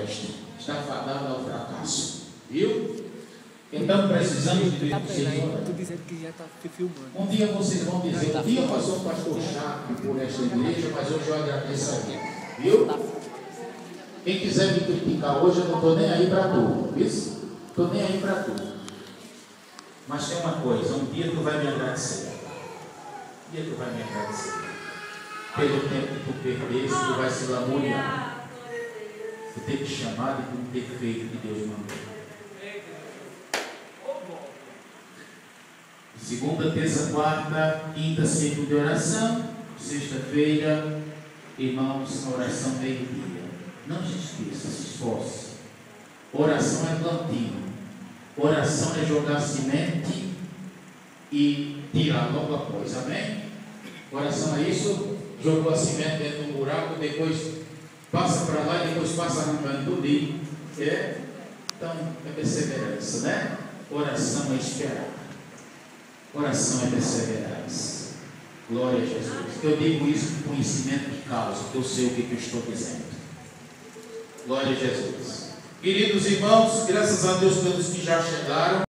preste, está fadado ao fracasso. Viu? Então precisamos de Senhor. Um dia vocês vão dizer, um dia passou um pastor chato por esta igreja, mas hoje eu agradeço a Deus. Viu? Quem quiser me criticar hoje, eu não estou nem aí para tu. Isso? Estou nem aí para tu. Mas tem uma coisa, um dia tu vai me agradecer. Um dia tu vai me agradecer. Pelo tempo que tu perdeste, tu vai se lamuriar. Tu ter te chamado e tu não ter feito o que Deus mandou. Segunda, terça, quarta, quinta, ciclo de oração. Sexta-feira, irmãos, oração meio-dia. Não se esqueça, se esforce. Oração é plantio. Oração é jogar semente e tirar logo após. Amém? Oração é isso. Jogou a semente dentro de um buraco, depois passa para lá e depois passa arrancando tudo. Então é perseverança, né? Oração é esperar. Oração é perseverança. Glória a Jesus. Eu digo isso com conhecimento de causa, porque eu sei o que eu estou dizendo. Glória a Jesus. Queridos irmãos, graças a Deus pelos que já chegaram.